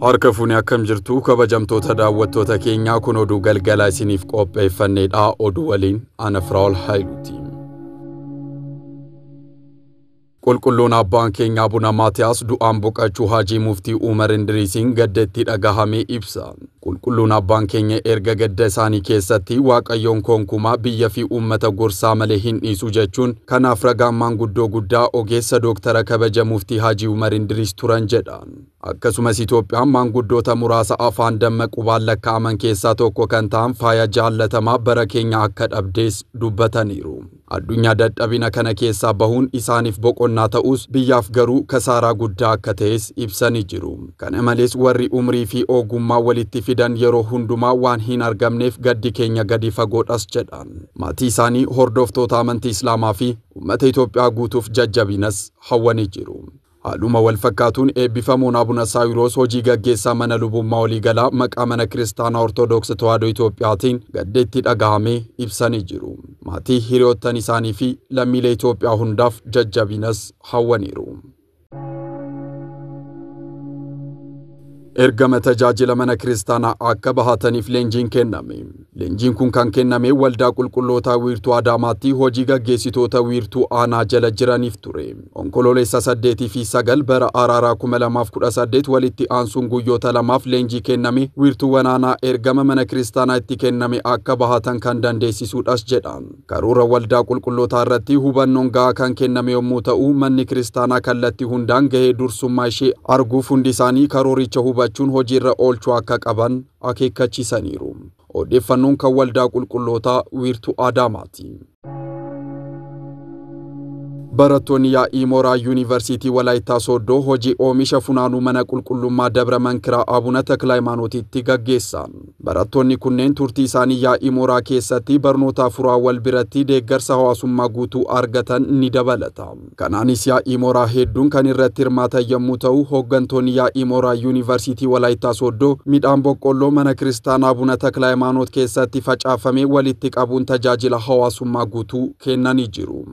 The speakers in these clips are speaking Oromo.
Harkafuun akkam jirtu kabajamtoota daawwattoota keenyaa kun oduu galgala isiniif qopheeffanneedha. Oduu waliin ana Firaa'ol Haayiluuti. Qulqulluun abbaan keenya Abuna Maatiyaas du'aan boqachuu Haajii Muftii Umar Indiriisiin gaddeetti dhagahame ibsa. Qulqulluun abbaan keenya erga gadda isaanii keessatti Waaqayyoon konkumaa biyya fi uummata gorsaa malee hin dhiisu jechuun kanaaf ragaan maanguddoo guddaa ogeessa Dooktara kabaja Muftii Haajii Umar Indiriis turan jedhan. Akkasumas Itoophiyaan maanguddoota muraasa afaan dammaqubaan lakkaa'aman keessaa tokko kan ta'an faaya jaallatamaa bara keenya akka dhabdees dubbataniiru. Addunyaa dadhabina kana keessaa bahuun isaaniif boqonnaa ta'us biyyaaf garuu kasaaraa guddaa akka ta'es ibsanii jiru. Kana malees warri umrii fi ogummaa walitti fidan yeroo hundumaa waan hin argamneef gaddi keenya gadi fagoodhas jedhan. Maatii isaanii hordoftoota amantii Islaamaa fi uummata Itoophiyaa guutuuf jajjabinas hawwanii jiru. Haaluma wal fakkaatuun eebbifamuun Abuna Saawiroos hojii gaggeessaa mana lubummaa waliigalaa maqaa mana Kiristaanaa Ortoodooksii Tawaahidoo Itoophiyaatiin gaddeetti dhagahame ibsanii jiru. Maatii hiriyoottan isaanii fi lammiilee Itoophiyaa hundaaf jajjabinas hawwaniiru. Ergama tajaajila mana Kiristaanaa akka bahataniif leenjiin kenname. Leenjiin kun kan kenname waldaa qulqullootaa wiirtuu Adaamaatti hojii gaggeessitoota wiirtuu aanaa jala jiraniif ture. Onkololeessa 8 fi 9 bara araaraa 2018 walitti aansuun guyyoota lamaaf leenjii kenname wiirtuu wanaanaa ergama mana Kiristaanaa itti kenname akka bahatan kan dandeessisuudhas jedhan. Karoora waldaa qulqullootaa irratti hubannoon gahaa kan kenname yommuu ta'u manni Kiristaanaa kallattii hundaan gahee dursummaa ishee arguuf hundi isaanii karooricha hubachuun hojiirra oolchuu akka qaban akeekkachiisaniiru. Odeeffannoon kan waldaa qulqullootaa wiirtuu Adaamaati. Barattoonni yaa'ii mooraa Yuunivarsiitii Walaayittaa Sooddoo hojii oomisha funaanuu mana qulqullummaa Dabra Mankiraa Abuna Takla Hayimaanootiitti gaggeessan. Barattoonni kunneen turtii isaanii yaa'ii mooraa keessatti barnoota furaa wal biratti deeggarsa hawaasummaa guutuu argatan ni dabalata. Kanaanis yaa'ii mooraa hedduun kan irratti hirmaatan yommuu ta'u hooggantoonni yaa'ii mooraa Yuunivarsiitii Walaayittaa Sooddoo midhaan boqqolloo mana Kiristaanaa Abuna Takla Hayimaanoot keessatti facaafame walitti qabuun tajaajila hawaasummaa guutuu kennanii jiru.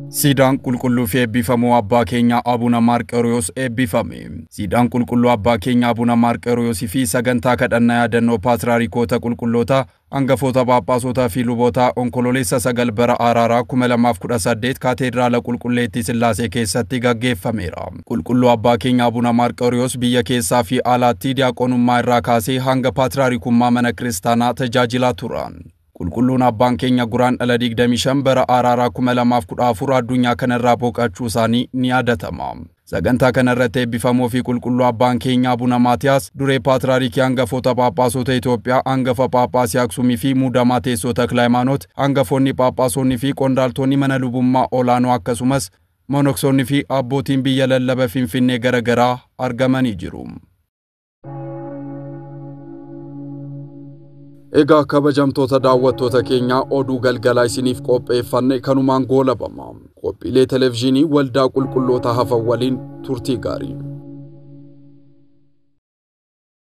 Siidaan qulqulluu fi eebbifamuu abbaa keenya Abuna Marqoriyoos eebbifame. Siidaan qulqulluu abbaa keenya Abuna Marqoriyoos fi sagantaa kadhannaa yaadannoo paatriyaarikoota qulqulloota hangafoota phaaphaasota fi luboota onkololeessa 9 bara araaraa 2018 kaateediraala qulqulleettii Sillaasee keessatti gaggeeffameera. Qulqulluu abbaa keenya Abuna Marqoriyoos biyya keessaa fi alaatti diyaaqonummaa irraa kaasee hanga paatriyaarikummaa mana kiristaanaa tajaajilaa turan. Qulqulluun abbaan keenya guraandhala 25 bara araaraa 2014 addunyaa kanarraa boqachuu isaanii ni yaadatama. Sagantaa kanarratti eebbifamuu fi qulqulluu abbaan keenya Abuna Maatiyaas duree paatriyaarikii hangafoota phaaphaasota Itoophiyaa hangafa phaaphaasii Aksumii fi muudamaa teessoo Takla Hayimaanoot hangafoonni phaaphaasonni fi qondaaltonni mana lubummaa olaanoo akkasumas monoksoonni fi abbootiin biyya lallaba Finfinnee garagaraa argamanii jiru. Egaa kabajamtoota daawwattoota keenyaa oduu galgala isiniif qopheeffanne kanumaan goolabama. Qophiilee televezyiinii waldaa qulqulloota hafan waliin turtii gaarii.